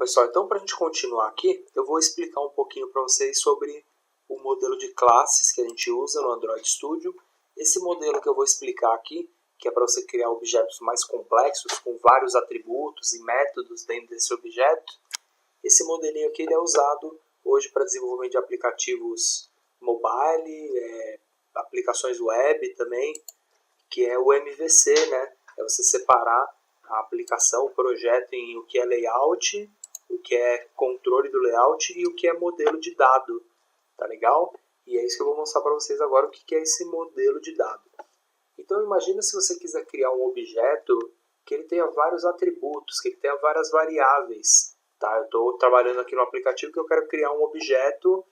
pessoal, então para a gente continuar aqui, eu vou explicar um pouquinho para vocês sobre o modelo de classes que a gente usa no Android Studio. Esse modelo que eu vou explicar aqui, que é para você criar objetos mais complexos, com vários atributos e métodos dentro desse objeto, esse modelinho aqui ele é usado hoje para desenvolvimento de aplicativos mobile, aplicações web também, que é o MVC, né? É você separar a aplicação, o projeto em o que é layout, o que é controle do layout e o que é modelo de dado, tá legal? E é isso que eu vou mostrar para vocês agora, o que é esse modelo de dado. Então imagina se você quiser criar um objeto que ele tenha vários atributos, que ele tenha várias variáveis. Tá? Eu estou trabalhando aqui no aplicativo que eu quero criar um objeto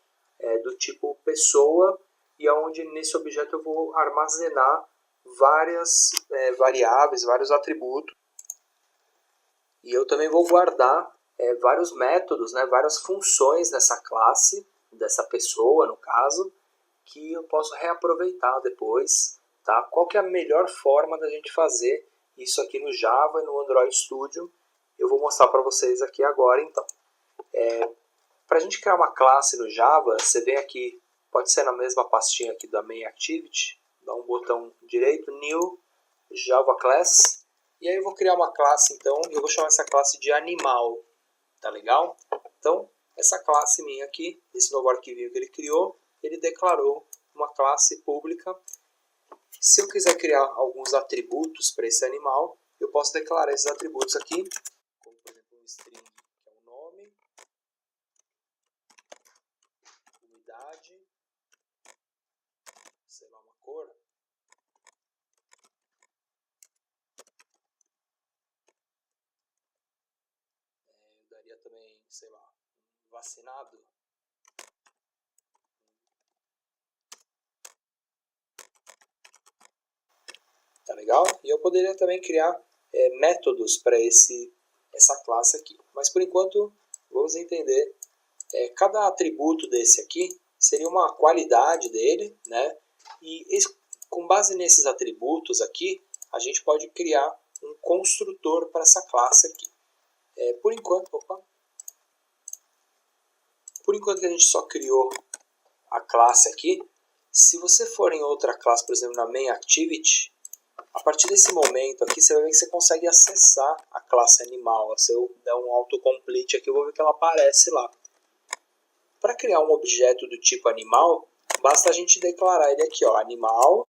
do tipo pessoa, e onde nesse objeto eu vou armazenar várias variáveis, vários atributos. E eu também vou guardar vários métodos, né, várias funções nessa classe, dessa pessoa no caso, que eu posso reaproveitar depois. Tá? Qual que é a melhor forma da gente fazer isso aqui no Java e no Android Studio? Eu vou mostrar para vocês aqui agora então. Para a gente criar uma classe no Java, você vem aqui, pode ser na mesma pastinha aqui da Main Activity, dá um botão direito, New, Java Class, e aí eu vou criar uma classe então, e eu vou chamar essa classe de animal, tá legal? Então, essa classe minha aqui, esse novo arquivinho que ele criou, ele declarou uma classe pública. Se eu quiser criar alguns atributos para esse animal, eu posso declarar esses atributos aqui, como por exemplo um string, que é o nome, umidade, sei lá, uma cor. Eu daria também, sei lá, vacinado. Tá legal? E eu poderia também criar métodos para essa classe aqui. Mas por enquanto, vamos entender. Cada atributo desse aqui seria uma qualidade dele, né? E com base nesses atributos aqui, a gente pode criar um construtor para essa classe aqui. Por enquanto que a gente só criou a classe aqui, se você for em outra classe, por exemplo, na Main Activity, a partir desse momento aqui, você vai ver que você consegue acessar a classe animal. Se eu der um autocomplete aqui, eu vou ver que ela aparece lá. Para criar um objeto do tipo animal, basta a gente declarar ele aqui, ó, animal.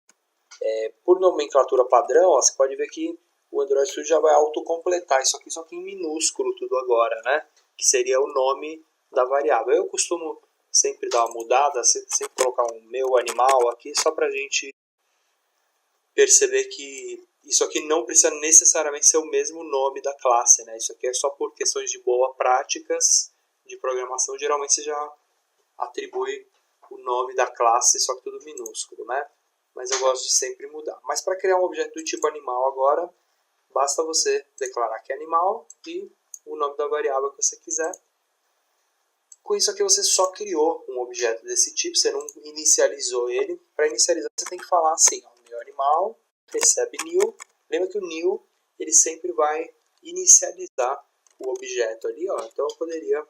Por nomenclatura padrão, ó, você pode ver que o Android Studio já vai autocompletar isso aqui, só que em minúsculo tudo agora, né? Que seria o nome da variável. Eu costumo sempre dar uma mudada, sempre colocar um meu animal aqui, só para a gente perceber que isso aqui não precisa necessariamente ser o mesmo nome da classe, né? Isso aqui é só por questões de boas práticas de programação. Geralmente você já atribui o nome da classe, só que tudo minúsculo, né? Mas eu gosto de sempre mudar. Mas para criar um objeto do tipo animal agora, basta você declarar que é animal e o nome da variável que você quiser. Com isso aqui você só criou um objeto desse tipo, você não inicializou ele. Para inicializar você tem que falar assim, ó, meu animal recebe new. Lembra que o new ele sempre vai inicializar o objeto ali, ó. Então eu poderia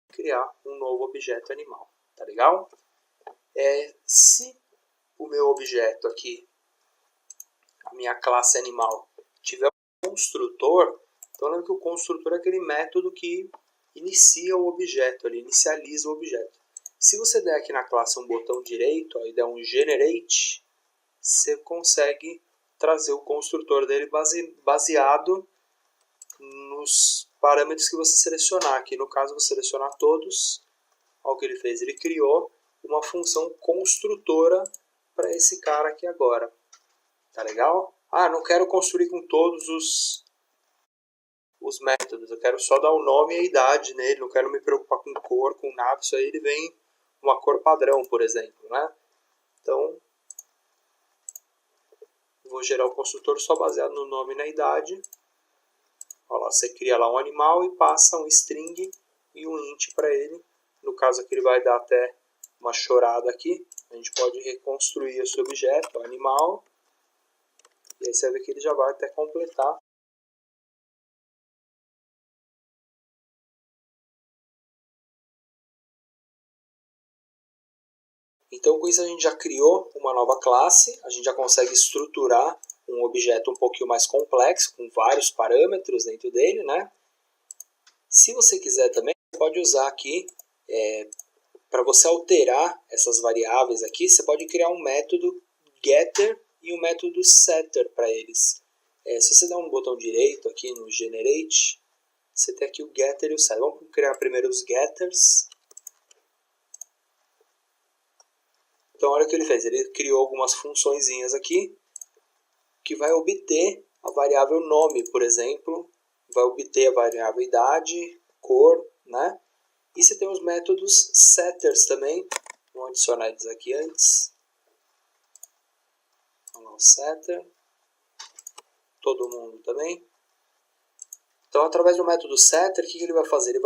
criar um novo objeto animal, tá legal? Se o meu objeto aqui, a minha classe animal, tiver um construtor, então lembra que o construtor é aquele método que inicia o objeto, ele inicializa o objeto. Se você der aqui na classe um botão direito, ó, e der um generate, você consegue trazer o construtor dele baseado nos parâmetros que você selecionar. Aqui no caso, vou selecionar todos. Olha o que ele fez, ele criou uma função construtora para esse cara aqui agora. Tá legal? Ah, não quero construir com todos os métodos, eu quero só dar o nome e a idade nele, não quero me preocupar com cor, com nada, isso aí ele vem uma cor padrão, por exemplo, né? Então, vou gerar o construtor só baseado no nome e na idade. Olha lá, você cria lá um animal e passa um string e um int para ele. No caso aqui ele vai dar até uma chorada aqui. A gente pode reconstruir esse objeto, o animal. E aí você vê que ele já vai até completar Então com isso a gente já criou uma nova classe, a gente já consegue estruturar um objeto um pouquinho mais complexo, com vários parâmetros dentro dele, né? Se você quiser também, você pode usar aqui, para você alterar essas variáveis aqui, você pode criar um método getter e um método setter para eles. Se você der um botão direito aqui no generate, você tem aqui o getter e o setter. Vamos criar primeiro os getters. Então olha o que ele fez, ele criou algumas funçõezinhas aqui, que vai obter a variável nome, por exemplo, vai obter a variável idade, cor, né? E você tem os métodos setters também, vamos adicionar eles aqui antes. Vamos lá, o setter, todo mundo também. Então através do método setter, o que ele vai fazer?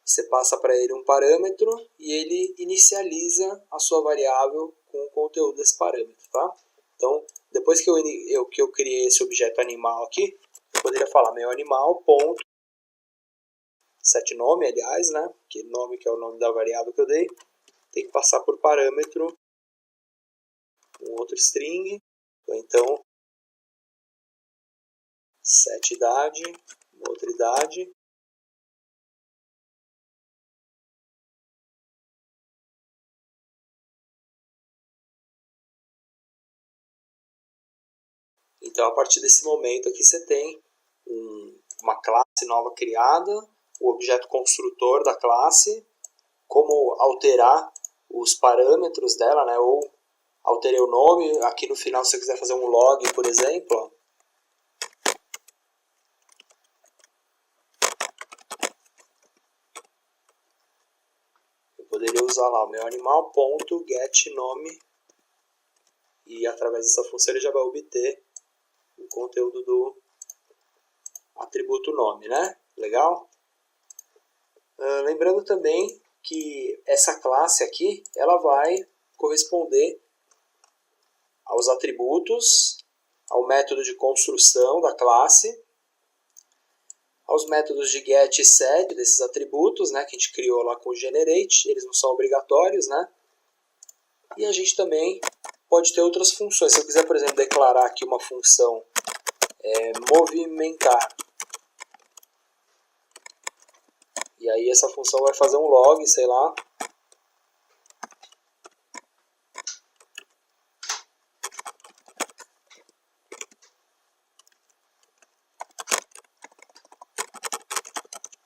Você passa para ele um parâmetro e ele inicializa a sua variável com o conteúdo desse parâmetro, tá? Então, depois que eu criei esse objeto animal aqui, eu poderia falar meu animal ponto setNome, aliás, né? Que nome que é o nome da variável que eu dei, tem que passar por parâmetro um outro string, ou então setIdade, uma outra idade. Então, a partir desse momento aqui, você tem uma classe nova criada, o objeto construtor da classe, como alterar os parâmetros dela, né? Ou alterei o nome, aqui no final, se você quiser fazer um log, por exemplo, ó, eu poderia usar lá o meu animal.getNome e através dessa função ele já vai obter o conteúdo do atributo nome, né? Legal? Lembrando também que essa classe aqui, ela vai corresponder aos atributos, ao método de construção da classe, aos métodos de get e set desses atributos, né, que a gente criou lá com o generate, eles não são obrigatórios, né? E a gente também pode ter outras funções. Se eu quiser, por exemplo, declarar aqui uma função movimentar, e aí essa função vai fazer um log, sei lá,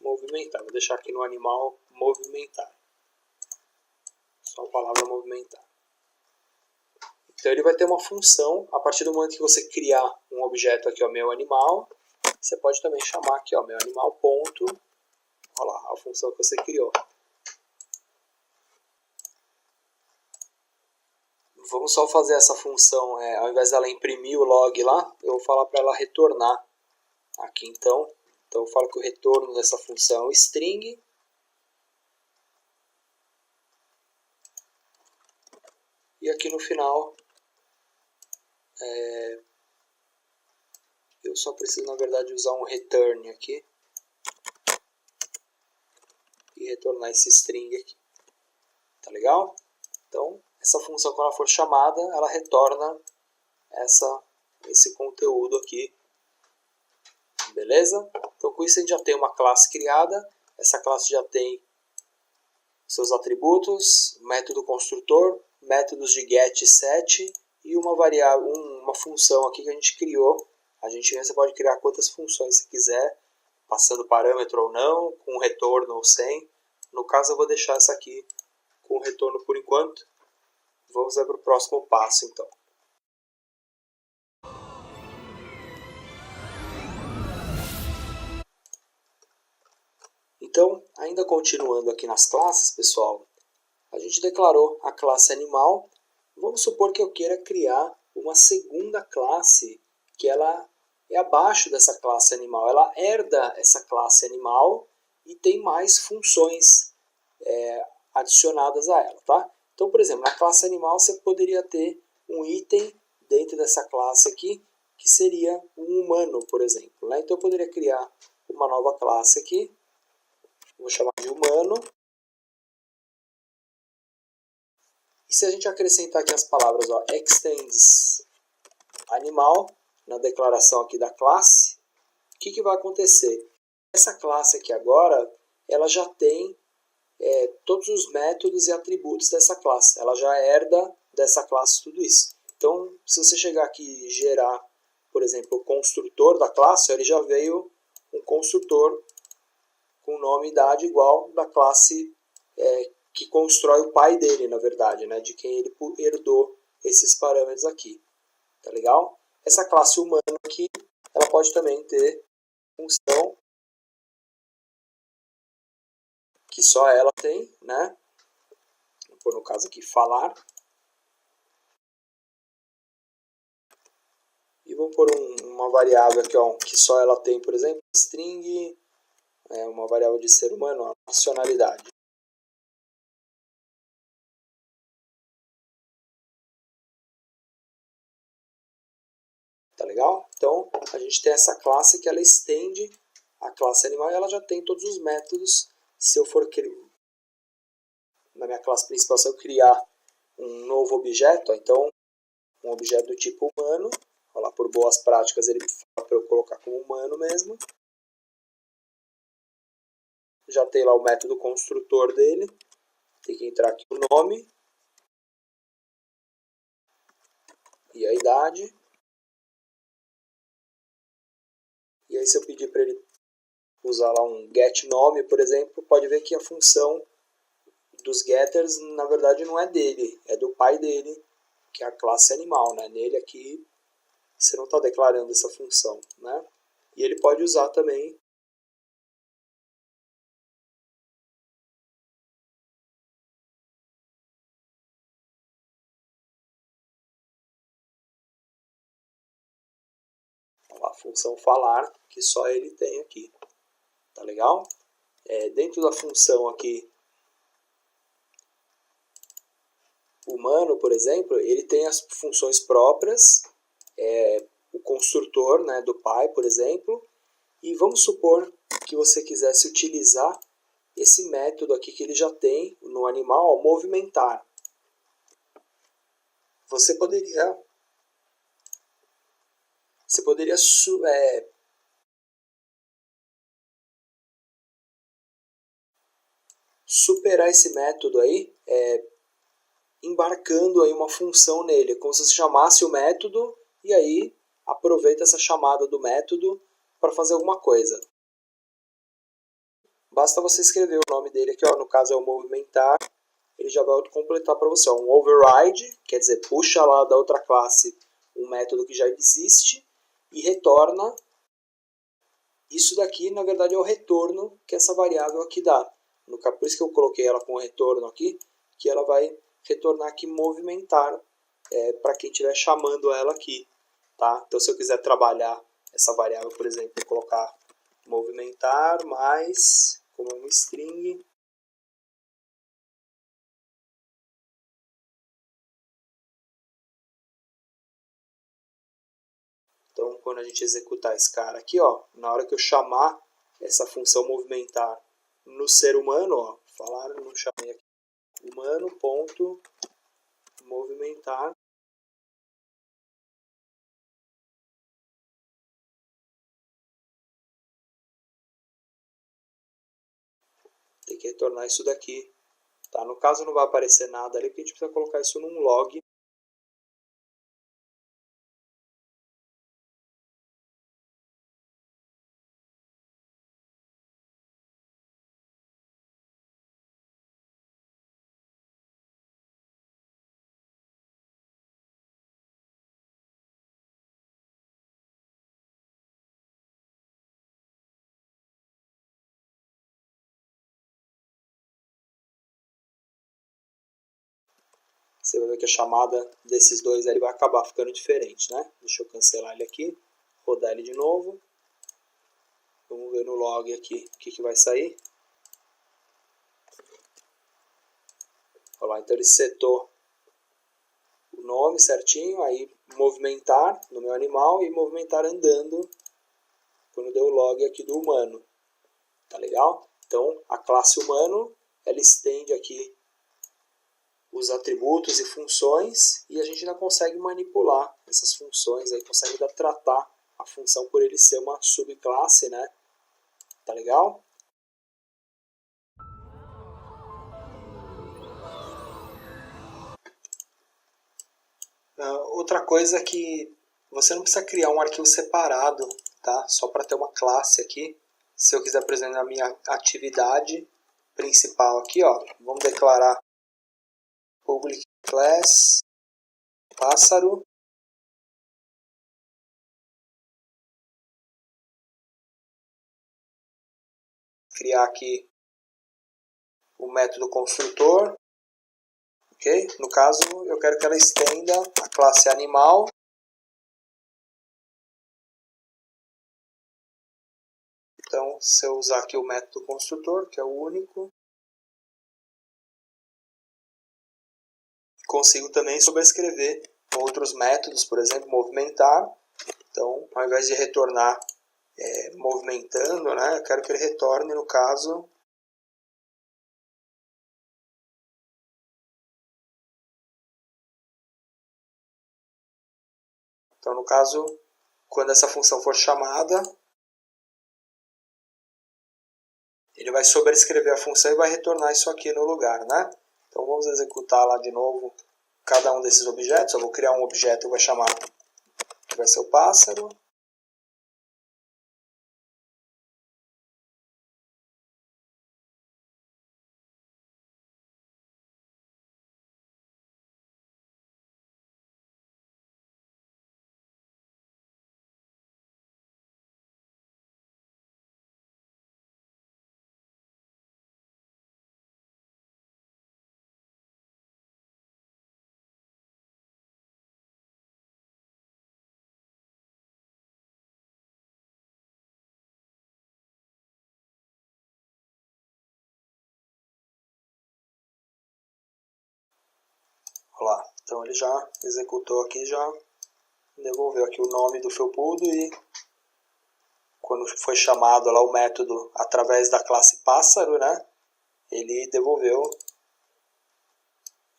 movimentar. Vou deixar aqui no animal movimentar. Só a palavra movimentar. Então ele vai ter uma função, a partir do momento que você criar um objeto aqui, ó, meu animal, você pode também chamar aqui, ó, meu animal ponto, olha lá, a função que você criou. Vamos só fazer essa função, ao invés dela imprimir o log lá, eu vou falar para ela retornar aqui então. Então eu falo que o retorno dessa função é um string. E aqui no final, eu só preciso na verdade usar um return aqui. E retornar esse string aqui. Tá legal? Então, essa função quando ela for chamada, ela retorna esse conteúdo aqui. Beleza? Então com isso a gente já tem uma classe criada. Essa classe já tem seus atributos, método construtor, métodos de get e set e uma variável, uma função aqui que a gente criou. Você pode criar quantas funções você quiser, passando parâmetro ou não, com retorno ou sem. No caso eu vou deixar essa aqui com retorno por enquanto. Vamos para o próximo passo então. Então, ainda continuando aqui nas classes, pessoal, a gente declarou a classe animal. Vamos supor que eu queira criar uma segunda classe que ela é abaixo dessa classe animal. Ela herda essa classe animal e tem mais funções adicionadas a ela, tá? Então, por exemplo, na classe animal você poderia ter um item dentro dessa classe aqui que seria um humano, por exemplo, né? Então eu poderia criar uma nova classe aqui, vou chamar de humano, E se a gente acrescentar aqui as palavras, ó, extends animal, na declaração aqui da classe, o que vai acontecer? Essa classe aqui agora, ela já tem todos os métodos e atributos dessa classe. Ela já herda dessa classe tudo isso. Então, se você chegar aqui e gerar, por exemplo, o construtor da classe, ele já veio um construtor com nome e idade igual da classe que constrói o pai dele, na verdade, né, de quem ele herdou esses parâmetros aqui. Tá legal? Essa classe humana aqui, ela pode também ter função que só ela tem, né? Vou pôr no caso aqui falar. E vamos pôr uma variável aqui, ó, que só ela tem, por exemplo, string, uma variável de ser humano, a nacionalidade. Tá legal? Então, a gente tem essa classe que ela estende a classe animal e ela já tem todos os métodos. Se eu for na minha classe principal, se eu criar um novo objeto, ó, então, um objeto do tipo humano, ó lá, por boas práticas ele fala para eu colocar como humano mesmo. Já tem lá o método construtor dele, tem que entrar aqui o nome e a idade. E aí se eu pedir para ele usar lá um getNome, por exemplo, pode ver que a função dos getters, na verdade, não é dele, é do pai dele, que é a classe animal, né? Nele aqui, você não está declarando essa função, né? E ele pode usar também a função falar, que só ele tem aqui. Tá legal? Dentro da função aqui humano, por exemplo, ele tem as funções próprias, o construtor, né, do pai, por exemplo, e vamos supor que você quisesse utilizar esse método aqui que ele já tem no animal, ó, movimentar. Você poderia superar esse método aí, embarcando aí uma função nele, como se você chamasse o método e aí aproveita essa chamada do método para fazer alguma coisa. Basta você escrever o nome dele aqui, ó, no caso é o movimentar, ele já vai completar para você. Ó, um override, quer dizer, puxa lá da outra classe um método que já existe e retorna. Isso daqui, na verdade, é o retorno que essa variável aqui dá. Por isso que eu coloquei ela com o retorno aqui, que ela vai retornar aqui movimentar para quem estiver chamando ela aqui. Tá? Então, se eu quiser trabalhar essa variável, por exemplo, colocar movimentar mais, como um string, então, quando a gente executar esse cara aqui, ó, na hora que eu chamar essa função movimentar no ser humano, ó, falar, não chamei aqui, humano.movimentar, tem que retornar isso daqui. Tá? No caso não vai aparecer nada ali, porque a gente precisa colocar isso num log. Você vai ver que a chamada desses dois ele vai acabar ficando diferente, né? Deixa eu cancelar ele aqui, rodar ele de novo. Vamos ver no log aqui o que vai sair. Olha lá, então ele setou o nome certinho, aí movimentar no meu animal e movimentar andando quando deu o log aqui do humano. Tá legal? Então a classe humano ela estende aqui os atributos e funções, e a gente ainda consegue manipular essas funções, aí consegue ainda tratar a função por ele ser uma subclasse, né? Tá legal? Outra coisa é que você não precisa criar um arquivo separado, tá? Só para ter uma classe aqui. Se eu quiser, por exemplo, na minha atividade principal aqui, ó, vamos declarar public class pássaro. Criar aqui o método construtor. Okay? No caso, eu quero que ela estenda a classe animal. Então, se eu usar aqui o método construtor, que é o único, consigo também sobrescrever outros métodos, por exemplo, movimentar. Então, ao invés de retornar movimentando, né, eu quero que ele retorne, no caso, então, no caso, quando essa função for chamada, ele vai sobrescrever a função e vai retornar isso aqui no lugar, né? Então vamos executar lá de novo cada um desses objetos. Eu vou criar um objeto que eu vou chamar, que vai ser o pássaro. Olha lá, então ele já executou aqui, já devolveu aqui o nome do felpudo e quando foi chamado lá o método através da classe pássaro, né, ele devolveu,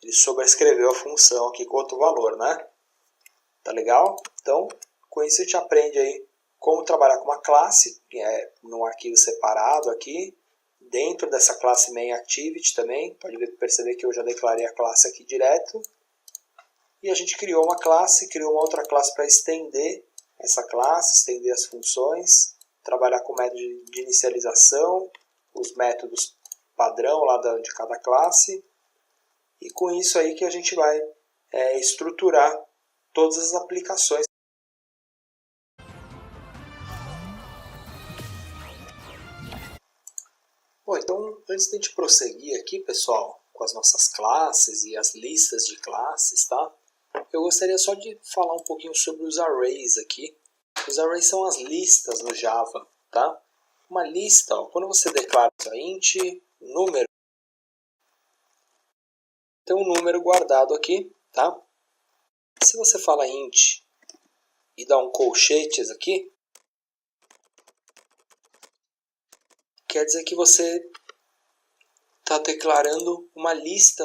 ele sobrescreveu a função aqui com outro valor, né? Tá legal? Então, com isso a gente aprende aí como trabalhar com uma classe, num arquivo separado aqui, dentro dessa classe MainActivity também, pode perceber que eu já declarei a classe aqui direto, e a gente criou uma classe, criou uma outra classe para estender essa classe, estender as funções, trabalhar com o método de inicialização, os métodos padrão lá de cada classe, e com isso aí que a gente vai estruturar todas as aplicações. Bom, então antes de a gente prosseguir aqui, pessoal, com as nossas classes e as listas de classes, tá? Eu gostaria só de falar um pouquinho sobre os arrays aqui. Os arrays são as listas no Java, tá? Uma lista, ó, quando você declara int, número, tem um número guardado aqui, tá? Se você fala int e dá um colchetes aqui, quer dizer que você está declarando uma lista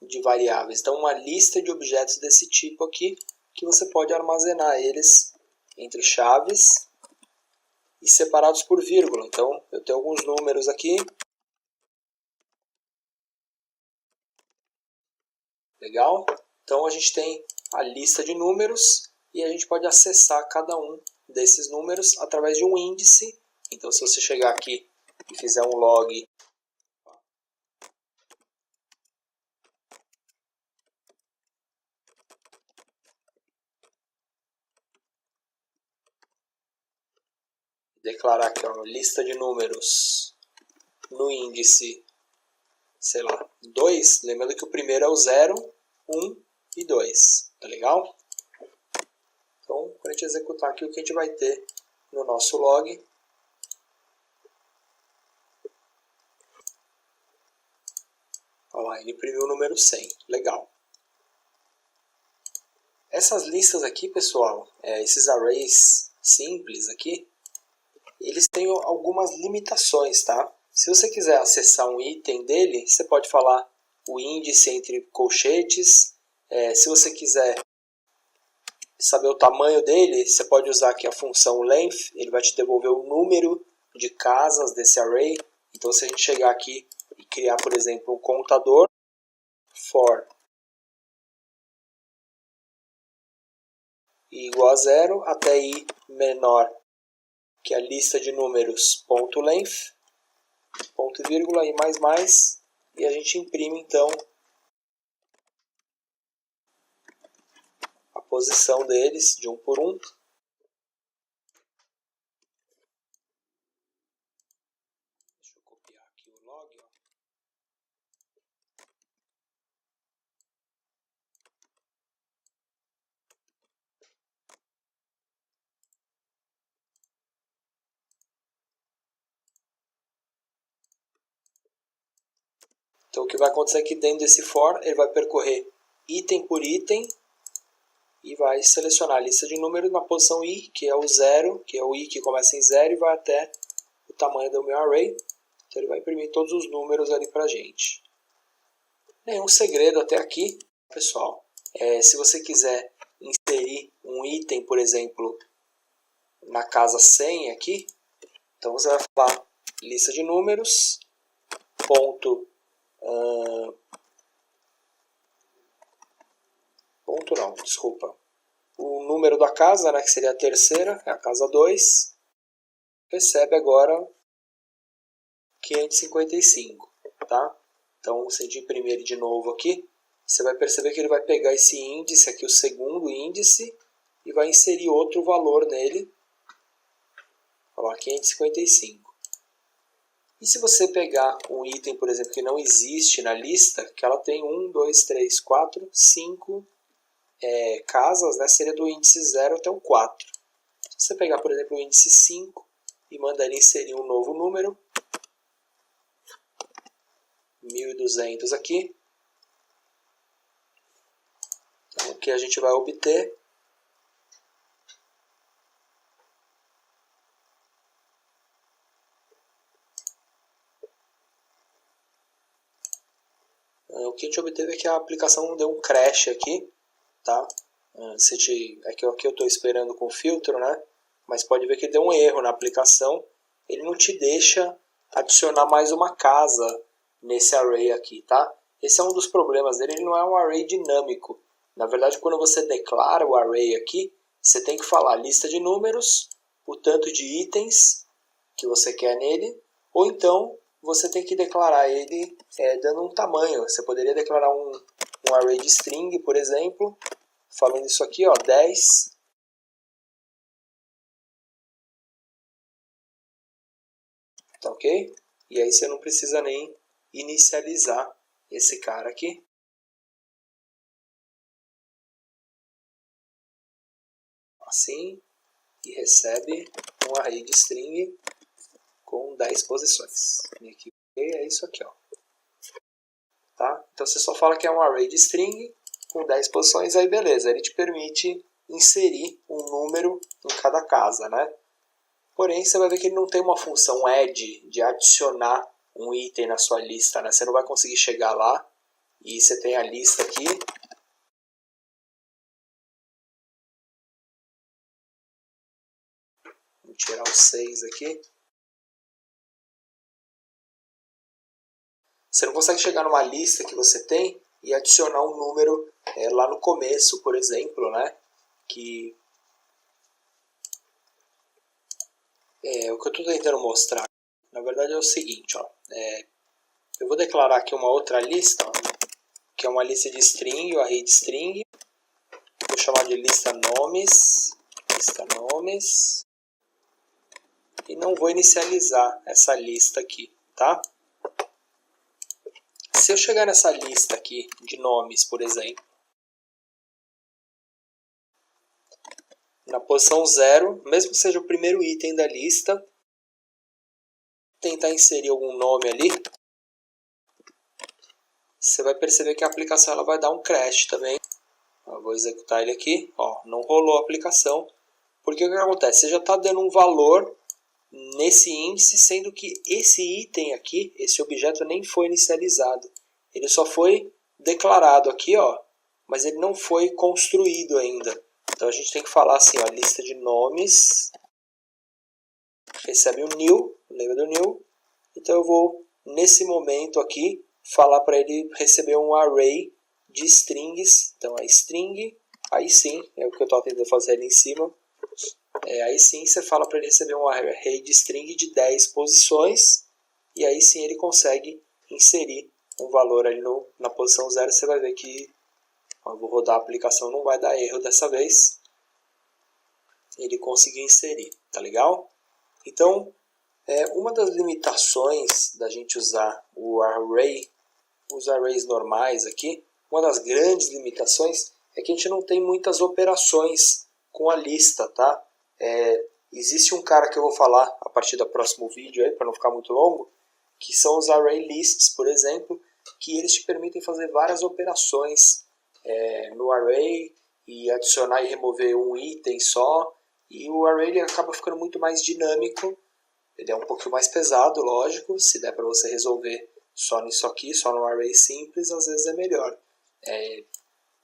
de variáveis. Então, uma lista de objetos desse tipo aqui, que você pode armazenar eles entre chaves e separados por vírgula. Então, eu tenho alguns números aqui. Legal? Então, a gente tem a lista de números e a gente pode acessar cada um desses números através de um índice. Então, se você chegar aqui e fizer um log declarar aqui uma lista de números no índice, sei lá, 2, lembrando que o primeiro é o 0, 1 e 2, tá legal? Então, para a gente executar aqui, o que a gente vai ter no nosso log, olha lá, ele imprimiu o número 100, legal. Essas listas aqui, pessoal, esses arrays simples aqui, eles têm algumas limitações, tá? Se você quiser acessar um item dele, você pode falar o índice entre colchetes. Se você quiser saber o tamanho dele, você pode usar aqui a função length, ele vai te devolver o número de casas desse array. Então se a gente chegar aqui e criar, por exemplo, um contador for i igual a 0 até i menor que a lista de números ponto length, ponto e vírgula, i mais, e a gente imprime então a posição deles de um por um. Deixa eu copiar aqui o log. Ó. Então o que vai acontecer aqui dentro desse for, ele vai percorrer item por item e vai selecionar a lista de números na posição i, que é o 0, que é o i que começa em 0 e vai até o tamanho do meu array. Então ele vai imprimir todos os números ali pra gente. Nenhum segredo até aqui, pessoal. Se você quiser inserir um item, por exemplo, na casa 100 aqui, então você vai falar lista de números, ponto não, desculpa. O número da casa, né, que seria a terceira, é a casa 2, recebe agora 555, tá? Então, se a gente imprimir ele de novo aqui, você vai perceber que ele vai pegar esse índice aqui, o segundo índice, e vai inserir outro valor nele, vou lá, 555. E se você pegar um item, por exemplo, que não existe na lista, que ela tem 1, 2, 3, 4, 5 casas, né, seria do índice 0 até o 4. Se você pegar, por exemplo, o índice 5 e mandar ele inserir um novo número, 1200 aqui, então o que a gente vai obter o que a gente obteve é que a aplicação deu um crash aqui, tá? Aqui eu estou esperando com o filtro, né? Mas pode ver que deu um erro na aplicação. Ele não te deixa adicionar mais uma casa nesse array aqui, tá? Esse é um dos problemas dele, ele não é um array dinâmico. Na verdade, quando você declara o array aqui, você tem que falar a lista de números, o tanto de itens que você quer nele, ou então você tem que declarar ele dando um tamanho. Você poderia declarar um array de string, por exemplo, falando isso aqui, ó, 10. Tá ok? E aí você não precisa nem inicializar esse cara aqui. Assim, e recebe um array de string com 10 posições. E aqui é isso aqui, ó. Tá? Então você só fala que é um array de string com 10 posições, aí beleza, ele te permite inserir um número em cada casa, né? Porém, você vai ver que ele não tem uma função add de adicionar um item na sua lista, né? Você não vai conseguir chegar lá e você tem a lista aqui. Vou tirar o 6 aqui. Você não consegue chegar numa lista que você tem e adicionar um número lá no começo, por exemplo, né? Que o que eu estou tentando mostrar, na verdade, é o seguinte, ó. Eu vou declarar aqui uma outra lista, ó, que é uma lista de string, o array de string. Vou chamar de lista nomes, e não vou inicializar essa lista aqui, tá? Se eu chegar nessa lista aqui de nomes, por exemplo, na posição 0, mesmo que seja o primeiro item da lista, tentar inserir algum nome ali, você vai perceber que a aplicação ela vai dar um crash também. Eu vou executar ele aqui, ó, não rolou a aplicação, porque o que acontece? Você já está dando um valor nesse índice, sendo que esse item aqui, esse objeto nem foi inicializado. Ele só foi declarado aqui, ó, mas ele não foi construído ainda. Então a gente tem que falar assim, ó, lista de nomes, recebe um new, lembra do new? Então eu vou, nesse momento aqui, falar para ele receber um array de strings. Então a string, aí sim, é o que eu estou tentando fazer ali em cima. Aí sim você fala para ele receber um array de string de 10 posições. E aí sim ele consegue inserir um valor ali na posição 0. Você vai ver que, ó, eu vou rodar a aplicação, não vai dar erro dessa vez. Ele conseguiu inserir, tá legal? Então, uma das limitações da gente usar o array, os arrays normais aqui, uma das grandes limitações é que a gente não tem muitas operações com a lista, tá? Existe um cara que eu vou falar a partir do próximo vídeo aí, para não ficar muito longo, que são os array lists, por exemplo, que eles te permitem fazer várias operações no array e adicionar e remover um item só. E o array ele acaba ficando muito mais dinâmico. Ele é um pouquinho mais pesado, lógico. Se der para você resolver só nisso aqui, só no array simples, às vezes é melhor.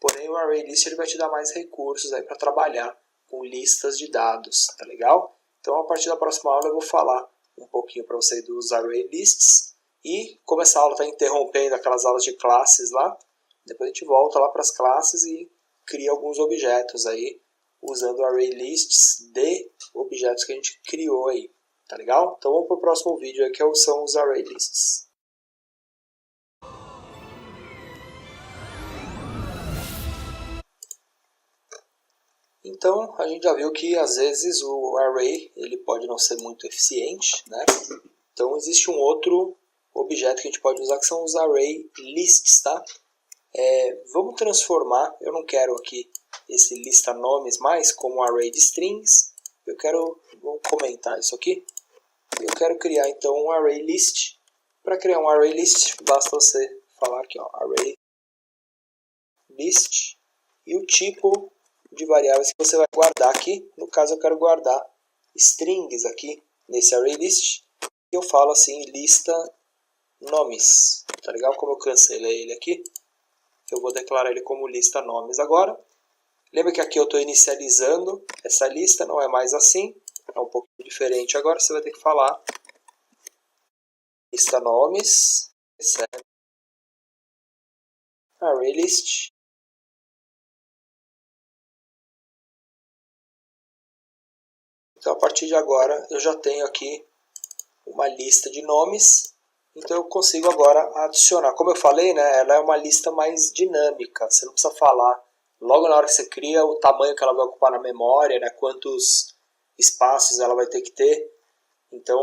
Porém, o array list ele vai te dar mais recursos para trabalhar com listas de dados, tá legal? Então, a partir da próxima aula eu vou falar um pouquinho para você dos array lists. E como essa aula está interrompendo aquelas aulas de classes lá, depois a gente volta lá para as classes e cria alguns objetos aí, usando array lists de objetos que a gente criou aí. Tá legal? Então vamos para o próximo vídeo aí, que são os array lists. Então a gente já viu que às vezes o array ele pode não ser muito eficiente, né? Então existe um outro objeto que a gente pode usar que são os array lists, tá? Vamos transformar, eu não quero aqui esse lista nomes mais como um array de strings, vou comentar isso aqui. Eu quero criar então um array list. Para criar um array list, basta você falar aqui, ó, array list e o tipo de variáveis que você vai guardar aqui. No caso, eu quero guardar strings aqui nesse array list. E eu falo assim, lista nomes. Tá legal? Como eu cancelei ele aqui, eu vou declarar ele como lista nomes agora. Lembra que aqui eu estou inicializando essa lista, não é mais assim. É um pouco diferente agora, você vai ter que falar lista nomes, recebe array list. Então a partir de agora eu já tenho aqui uma lista de nomes. Então eu consigo agora adicionar. Como eu falei, né, ela é uma lista mais dinâmica. Você não precisa falar logo na hora que você cria o tamanho que ela vai ocupar na memória, né, quantos espaços ela vai ter que ter. Então,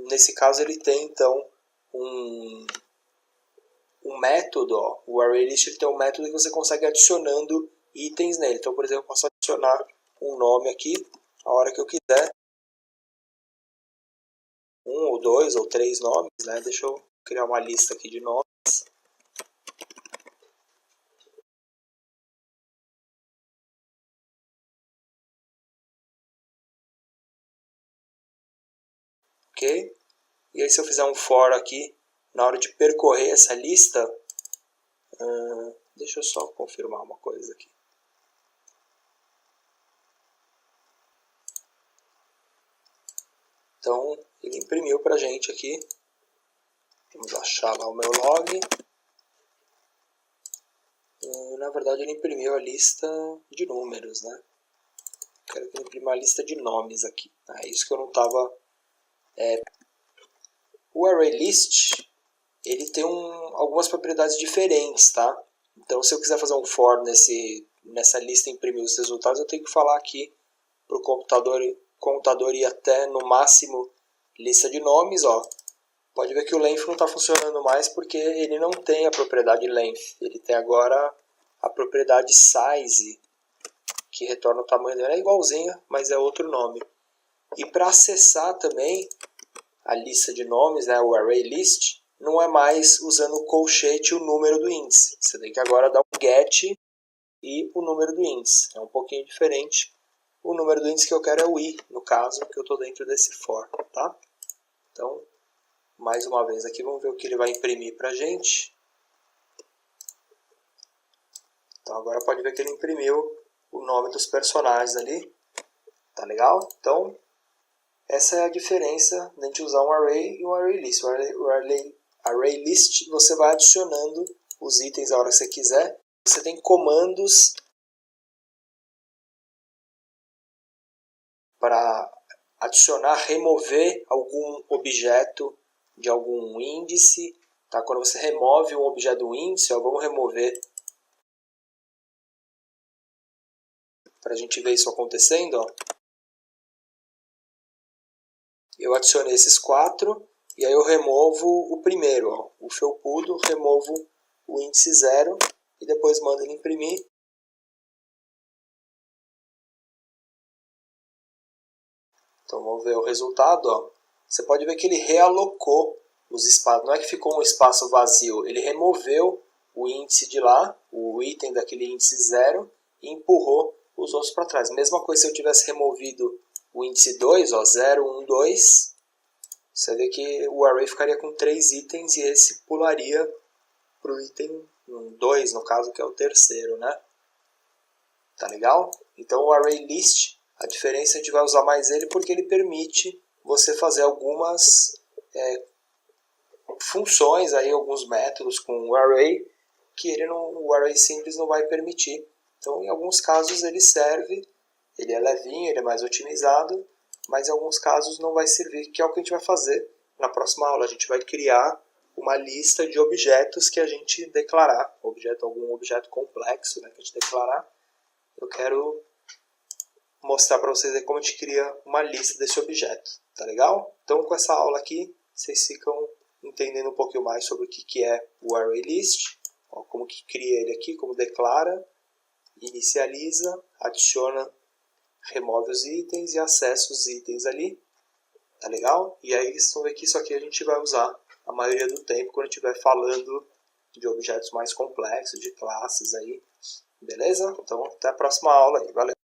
nesse caso, ele tem então um método. Ó. O ArrayList ele tem um método que você consegue adicionando itens nele. Então, por exemplo, eu posso adicionar um nome aqui a hora que eu quiser. 1 ou 2 ou 3 nomes, né? Deixa eu criar uma lista aqui de nomes. Ok? E aí se eu fizer um for aqui, na hora de percorrer essa lista, deixa eu só confirmar uma coisa aqui. Então, ele imprimiu para a gente aqui. Vamos achar lá o meu log. Na verdade, ele imprimiu a lista de números, né? Quero que ele imprima a lista de nomes aqui. É isso que eu não estava... O ArrayList, ele tem algumas propriedades diferentes, tá? Então, se eu quiser fazer um for nessa lista e imprimir os resultados, eu tenho que falar aqui para o computador ir até, no máximo, lista de nomes, ó. Pode ver que o length não está funcionando mais porque ele não tem a propriedade length. Ele tem agora a propriedade size, que retorna o tamanho dele. É igualzinha, mas é outro nome. E para acessar também a lista de nomes, né, o array list, não é mais usando o colchete e o número do índice. Você tem que agora dar um get e o número do índice. É um pouquinho diferente. O número do índice que eu quero é o i, no caso, que eu estou dentro desse for. Tá? Então, mais uma vez aqui, vamos ver o que ele vai imprimir para a gente. Então agora pode ver que ele imprimiu o nome dos personagens ali. Tá legal? Então essa é a diferença de a gente usar um array e um array list. O array list você vai adicionando os itens a hora que você quiser. Você tem comandos para adicionar, remover algum objeto de algum índice. Tá? Quando você remove um objeto do índice, ó, vamos remover para a gente ver isso acontecendo. Ó. Eu adicionei esses 4 e aí eu removo o primeiro. Ó. O felpudo, removo o índice 0 e depois mando ele imprimir. Então vamos ver o resultado. Ó. Você pode ver que ele realocou os espaços. Não é que ficou um espaço vazio, ele removeu o índice de lá, o item daquele índice 0, e empurrou os outros para trás. Mesma coisa se eu tivesse removido o índice 2, ó, 0, 1, 2, você vê que o array ficaria com 3 itens e esse pularia para o item 2, no caso, que é o terceiro, né? Tá legal? Então o array list, a diferença a gente vai usar mais ele porque ele permite você fazer algumas funções, aí, alguns métodos com o array que o array simples não vai permitir. Então em alguns casos ele serve, ele é levinho, ele é mais otimizado, mas em alguns casos não vai servir, que é o que a gente vai fazer na próxima aula. A gente vai criar uma lista de objetos que a gente declarar, algum objeto complexo, né, que a gente declarar. Eu quero mostrar para vocês aí como a gente cria uma lista desse objeto, tá legal? Então com essa aula aqui, vocês ficam entendendo um pouquinho mais sobre o que é o array list, ó, como que cria ele aqui, como declara, inicializa, adiciona, remove os itens e acessa os itens ali, tá legal? E aí vocês vão ver que isso aqui a gente vai usar a maioria do tempo quando a gente estiver falando de objetos mais complexos, de classes aí, beleza? Então até a próxima aula aí, valeu!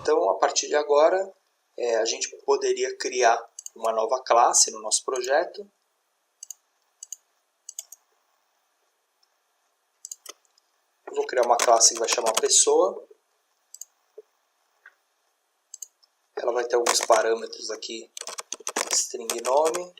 Então, a partir de agora, a gente poderia criar uma nova classe no nosso projeto. Eu vou criar uma classe que vai chamar pessoa. Ela vai ter alguns parâmetros aqui, string nome.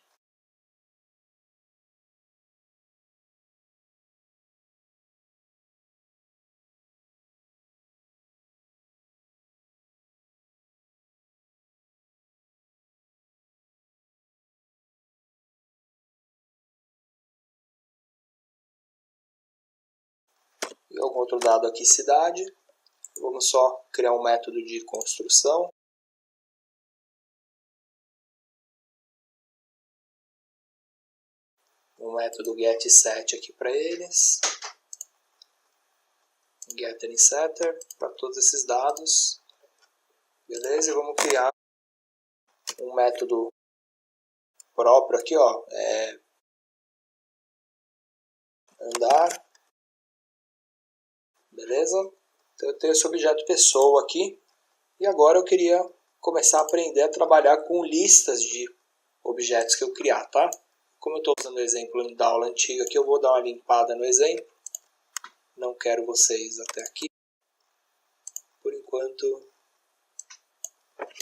E algum outro dado aqui, cidade. Vamos só criar um método de construção. Um método getSet aqui para eles. Getter e setter para todos esses dados. Beleza? E vamos criar um método próprio aqui, ó. Andar. Beleza? Então eu tenho esse objeto pessoa aqui. E agora eu queria começar a aprender a trabalhar com listas de objetos que eu criar, tá? Como eu estou usando o exemplo da aula antiga aqui, eu vou dar uma limpada no exemplo. Não quero vocês até aqui. Por enquanto,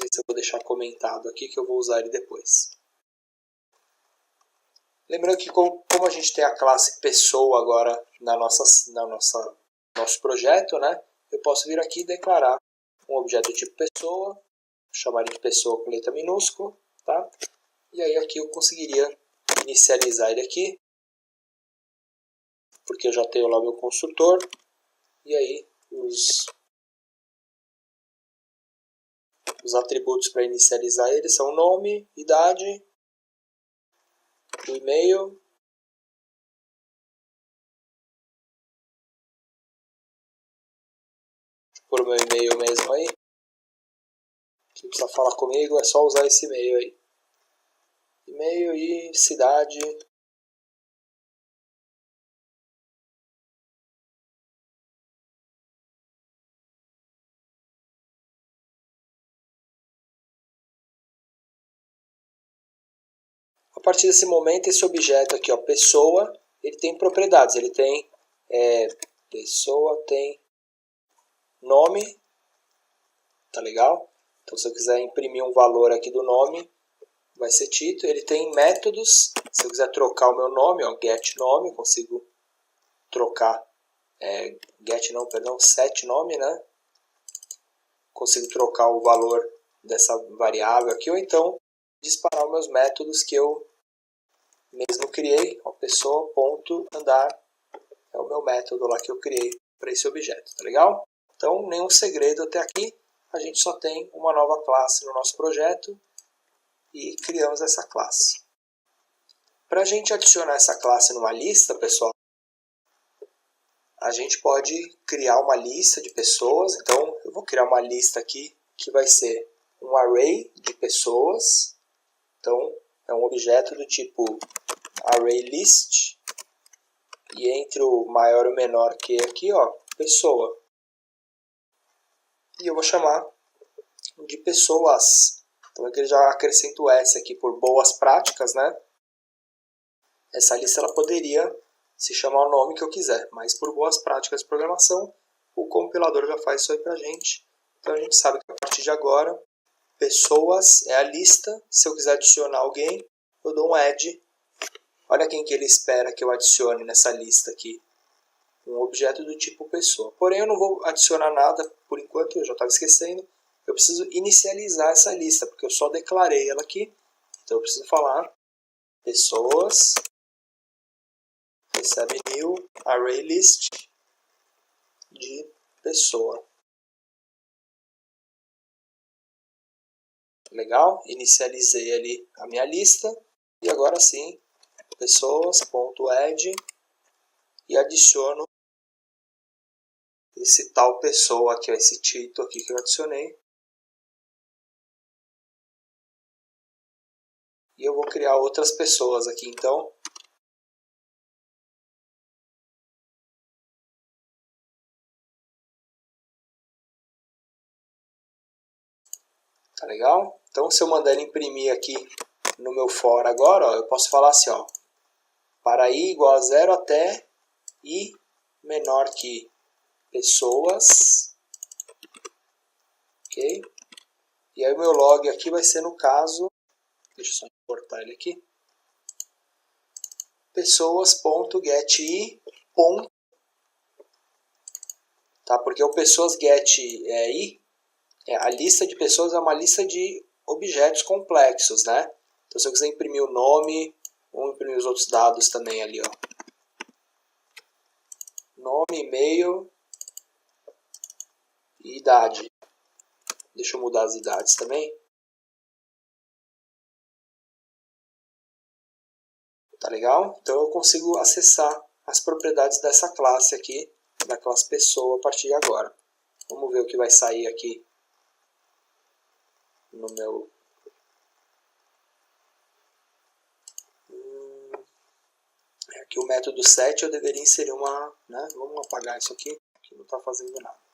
esse eu vou deixar comentado aqui, que eu vou usar ele depois. Lembrando que como a gente tem a classe pessoa agora no nosso projeto, né? Eu posso vir aqui e declarar um objeto tipo pessoa, chamar ele de pessoa com letra minúscula, tá? E aí aqui eu conseguiria inicializar ele aqui, porque eu já tenho lá o meu construtor, e aí os atributos para inicializar ele são nome, idade, o e-mail, por meu e-mail mesmo aí. Quem precisa falar comigo é só usar esse e-mail aí. E-mail e cidade. partir desse momento, esse objeto aqui, ó, pessoa, ele tem propriedades. Ele tem pessoa, tem nome, tá legal? Então, se eu quiser imprimir um valor aqui do nome, vai ser título. Ele tem métodos. Se eu quiser trocar o meu nome, ó, get nome, eu consigo trocar, set nome, né? Consigo trocar o valor dessa variável aqui, ou então disparar os meus métodos que eu mesmo criei. Ó, pessoa.andar é o meu método lá que eu criei para esse objeto, tá legal? Então, nenhum segredo até aqui. A gente só tem uma nova classe no nosso projeto e criamos essa classe. Para a gente adicionar essa classe numa lista, pessoal, a gente pode criar uma lista de pessoas. Então, eu vou criar uma lista aqui que vai ser um array de pessoas. Então, é um objeto do tipo ArrayList. E entre o maior e o menor que aqui, ó, pessoa. E eu vou chamar de pessoas. Então aqui eu já acrescento o S aqui por boas práticas, né? Essa lista ela poderia se chamar o nome que eu quiser, mas por boas práticas de programação, o compilador já faz isso aí pra gente. Então a gente sabe que a partir de agora, pessoas é a lista. Se eu quiser adicionar alguém, eu dou um add. Olha quem que ele espera que eu adicione nessa lista aqui. Um objeto do tipo pessoa. Porém, eu não vou adicionar nada por enquanto, eu já estava esquecendo. Eu preciso inicializar essa lista, porque eu só declarei ela aqui. Então eu preciso falar pessoas recebe new ArrayList de pessoa. Legal? Inicializei ali a minha lista. E agora sim, pessoas.add e adiciono esse tal pessoa aqui, esse título aqui que eu adicionei. E eu vou criar outras pessoas aqui, então. Tá legal? Então, se eu mandar ele imprimir aqui no meu for agora, ó, eu posso falar assim, ó, para i igual a 0 até i menor que pessoas. Ok? E aí o meu log aqui vai ser, no caso, deixa eu só importar ele aqui, pessoas.geti. Tá? Porque o pessoas get i, a lista de pessoas é uma lista de objetos complexos, né? Então se eu quiser imprimir o nome, vamos imprimir os outros dados também ali, ó. Nome, e-mail e idade. Deixa eu mudar as idades também. Tá legal? Então eu consigo acessar as propriedades dessa classe aqui, da classe pessoa, a partir de agora. Vamos ver o que vai sair aqui no meu... Aqui o método set eu deveria inserir uma... Né? Vamos apagar isso aqui, que não está fazendo nada.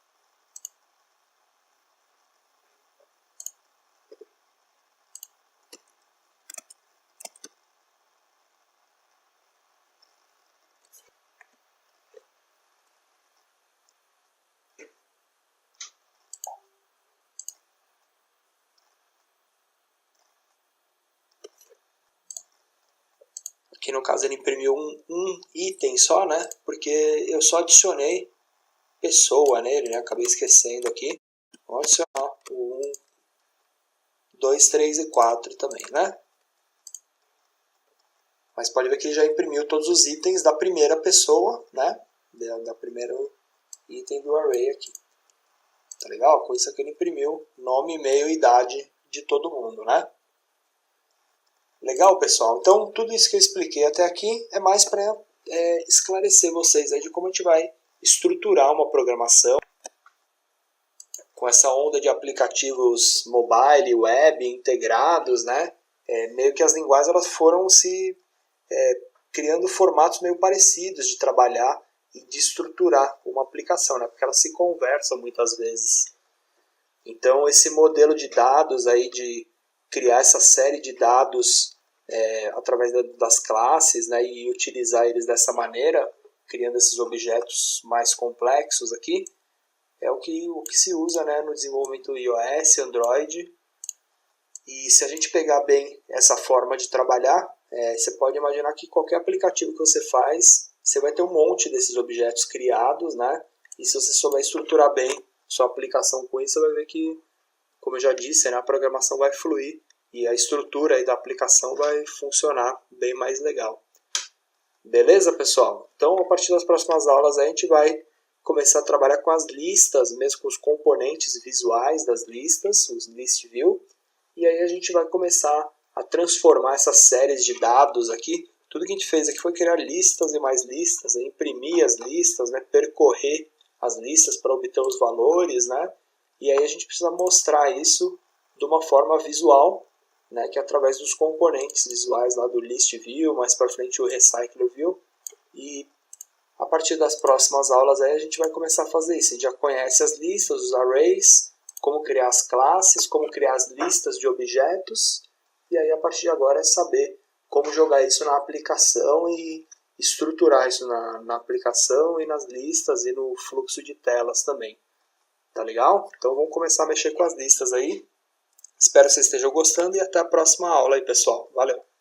Aqui no caso ele imprimiu um item só, né? Porque eu só adicionei pessoa nele, né? Acabei esquecendo aqui. Vamos adicionar o 1, 2, 3 e 4 também, né? Mas pode ver que ele já imprimiu todos os itens da primeira pessoa, né? Da primeiro item do array aqui. Tá legal? Com isso aqui ele imprimiu nome, e-mail e idade de todo mundo, né? Legal, pessoal? Então, tudo isso que eu expliquei até aqui é mais para esclarecer vocês aí de como a gente vai estruturar uma programação com essa onda de aplicativos mobile, web, integrados, né? Meio que as linguagens elas foram se criando formatos meio parecidos de trabalhar e de estruturar uma aplicação, né? Porque elas se conversam muitas vezes. Então, esse modelo de dados aí de criar essa série de dados através das classes, né, e utilizar eles dessa maneira, criando esses objetos mais complexos aqui, é o que se usa, né, no desenvolvimento iOS, Android. E se a gente pegar bem essa forma de trabalhar, você pode imaginar que qualquer aplicativo que você faz, você vai ter um monte desses objetos criados, né? E se você souber estruturar bem sua aplicação com isso, você vai ver que, como eu já disse, né, a programação vai fluir e a estrutura aí da aplicação vai funcionar bem mais legal. Beleza, pessoal? Então, a partir das próximas aulas, a gente vai começar a trabalhar com as listas, mesmo com os componentes visuais das listas, os list view. E aí a gente vai começar a transformar essas séries de dados aqui. Tudo que a gente fez aqui foi criar listas e mais listas, imprimir as listas, né, percorrer as listas para obter os valores, né? E aí a gente precisa mostrar isso de uma forma visual, né, que é através dos componentes visuais lá do list view, mais para frente o recycle view. E a partir das próximas aulas aí a gente vai começar a fazer isso. A gente já conhece as listas, os arrays, como criar as classes, como criar as listas de objetos. E aí a partir de agora é saber como jogar isso na aplicação e estruturar isso na aplicação e nas listas e no fluxo de telas também. Tá legal? Então vamos começar a mexer com as listas aí. Espero que vocês estejam gostando e até a próxima aula aí, pessoal. Valeu!